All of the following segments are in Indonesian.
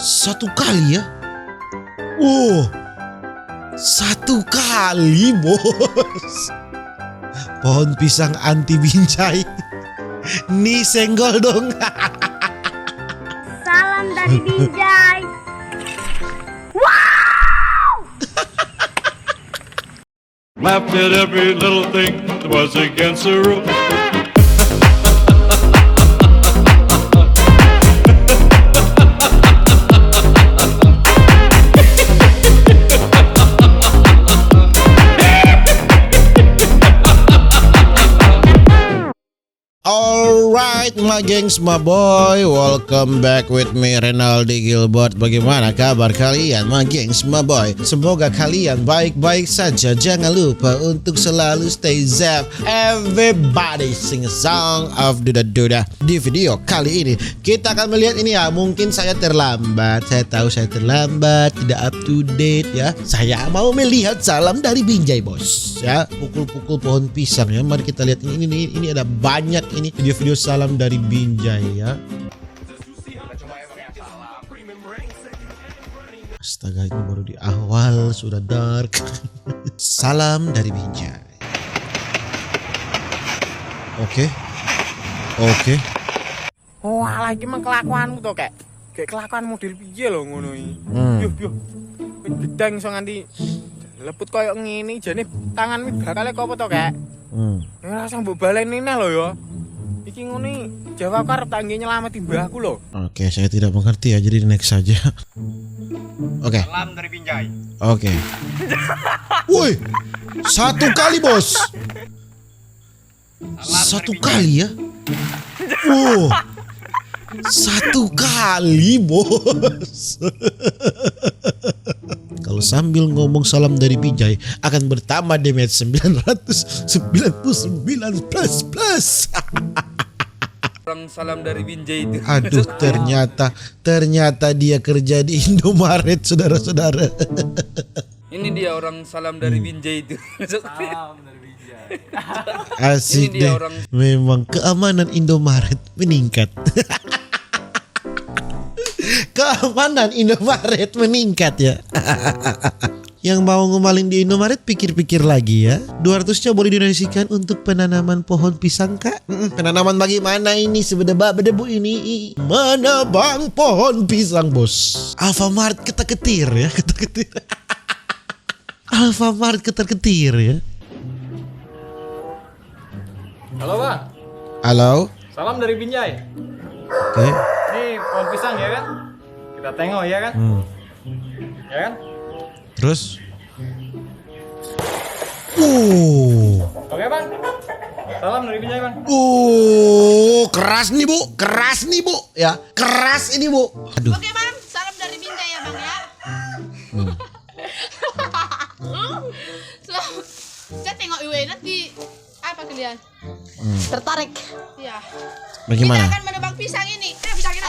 Satu kali ya? Oh, satu kali bos. Pohon pisang anti binjai. Nih senggol dong. Salam dari Binjai. Laughed at every little thing that was against the rules. Alright my gengs, my boy, welcome back with me Renaldi Gilbert. Bagaimana kabar kalian my gengs, my boy? Semoga kalian baik-baik saja. Jangan lupa untuk selalu stay safe. Everybody sing a song of Duda Duda. Di video kali ini kita akan melihat ini ya. Mungkin saya terlambat, saya tahu saya terlambat, tidak up to date ya. Saya mau melihat salam dari Binjai bos ya. Pukul-pukul pohon pisang ya. Mari kita lihat ini ada banyak ini video-video salam dari Binjai ya. Astaga, ini baru di awal sudah dark. Salam dari Binjai. Oke. Oh, alah iki mah kelakuanmu to, Kek. Kayak kelakuan model piye lho ngono iki. Yo. Gedang iso nganti leput koyo ngene jane tanganmu bakale kopo to, Kek? Ya rasa mbok baleni neh lho ya. Iki ngene jawab karep tak nggih nyelameti mbahku lho. Oke, saya tidak mengerti ya, jadi next saja. Oke. Salam dari Binjai. Oke. Woi, satu kali bos. Satu kali ya. Oh, satu kali bos. Kalau sambil ngomong salam dari Binjai akan bertambah damage 999 plus. Orang salam dari Binjai itu. Aduh, ternyata dia kerja di Indomaret, saudara-saudara. Ini dia orang salam dari Binjai itu. Salam dari Binjai. Asik Ini dia deh. orang. Memang keamanan Indomaret meningkat. Keamanan Indomaret meningkat ya. Yang mau ngemalin di Indomaret pikir-pikir lagi ya. 200-nya boleh didonasikan untuk penanaman pohon pisang kak. Penanaman bagaimana ini sebedebu ini? Menebang pohon pisang bos. Alfamart ketar-ketir ya. Alfamart ketar-ketir ya. Halo, Bang. Halo. Salam dari Binjai. Oke. Nih, pohon pisang ya kan? Kita tengok ya kan? Ya kan? Terus? Oke, Bang. Salam dari Binjai, Bang. Keras nih bu, ya keras ini bu. Aduh. Oke bang, salam dari Binjai ya bang ya. Saya tengok Iwena di apa kalian? Tertarik. Iya. Bagaimana? Kita akan menebang pisang ini. Pisang ini.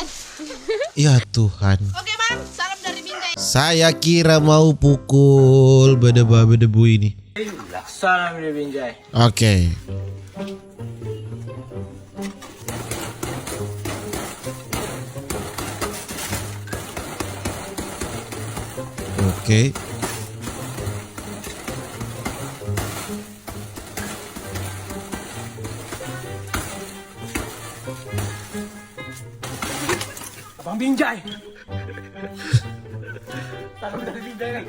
Ya Tuhan. Oke bang, salam dari Binjai. Saya kira mau pukul bedebu ini. Salam dari Binjai. Oke. Oke. Abang Binjai. Salam dari Binjai kan?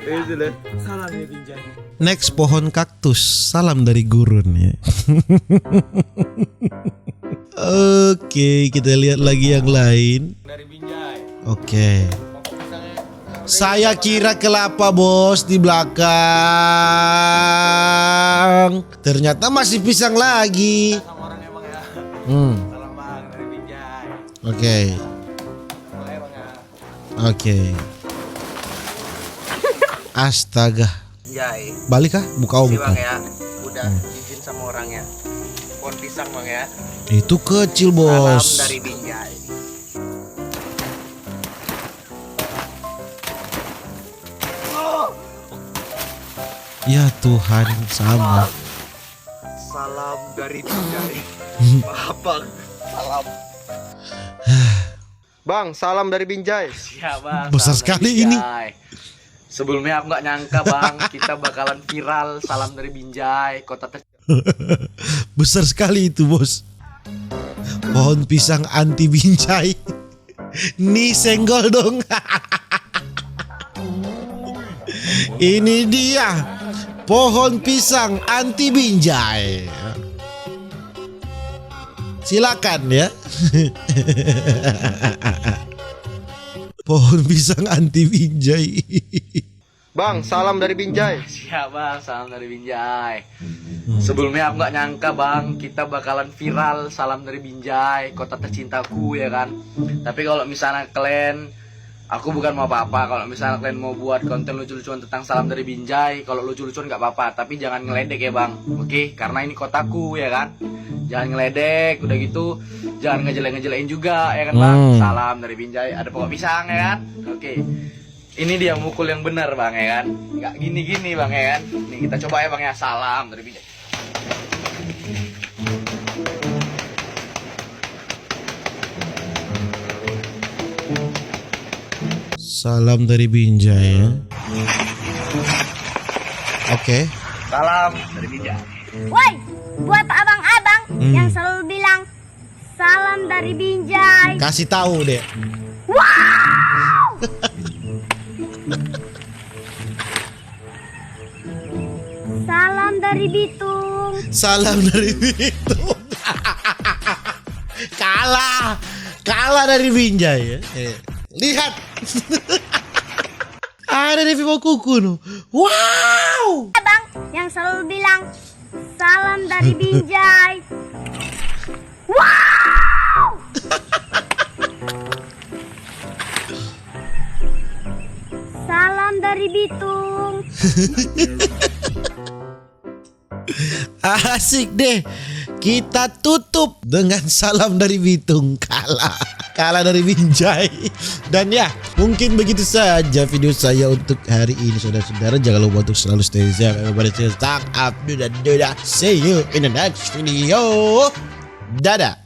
Salam dari Binjai. Next pohon kaktus. Salam dari gurun ya. Oke, kita lihat lagi yang lain. Dari Binjai. Oke. Saya kira kelapa bos di belakang. Ternyata masih pisang lagi. Sama orang emang ya. Salam Bang dari Binjai. Oke. Salam ya Bang ya. Oke. Astaga. Binjai. Balik kah? Buka Si buka. Bang ya. Udah izin sama orangnya. Pohon pisang Bang ya. Itu kecil Salam bos. dari Binjai. Ya Tuhan, sama. Salam dari Binjai. Maaf Bang. Salam. Bang, salam dari Binjai. Siap bang. Besar salam sekali dari ini. Binjai. Sebelumnya aku nggak nyangka bang, kita bakalan viral. Salam dari Binjai, kota Besar sekali itu bos. Pohon pisang anti Binjai. Nih senggol dong. Ini dia pohon pisang anti Binjai. Silakan ya. Pohon pisang anti Binjai. Bang, salam dari Binjai. Siap bang, salam dari Binjai. Sebelumnya aku nggak nyangka bang, kita bakalan viral. Salam dari Binjai, kota tercintaku ya kan. Tapi kalau misalnya kalian, aku bukan mau apa-apa. Kalau misalnya kalian mau buat konten lucu-lucuan tentang salam dari Binjai, kalau lucu-lucuan nggak apa-apa. Tapi jangan ngeledek ya bang, oke? Karena ini kotaku ya kan. Jangan ngeledek, udah gitu jangan ngejelek-ngejelekin juga ya kan bang. Salam dari Binjai, ada pokok pisang ya kan. Oke. Ini dia mukul yang benar bang ya kan. Nggak gini-gini bang ya kan. Nih kita coba ya bang ya. Salam dari Binjai. Salam dari Binjai ya. Oke. Salam dari Binjai. Woi, buat abang-abang yang selalu bilang salam dari Binjai. Kasih tahu deh. Wow! Salam dari Bitung. Salam dari Bitung. Kalah dari Binjai ya. Lihat. Ada di Vivo Kuku no. Wow. Abang yang selalu bilang salam dari Binjai. Wow! Salam dari Bitung. Asik deh. Kita tutup dengan salam dari Bitung. Kalah dari Binjai. Dan ya, mungkin begitu saja video saya untuk hari ini saudara-saudara. Jangan lupa untuk selalu stay safe. Everybody stay up. See you in the next video. Dadah.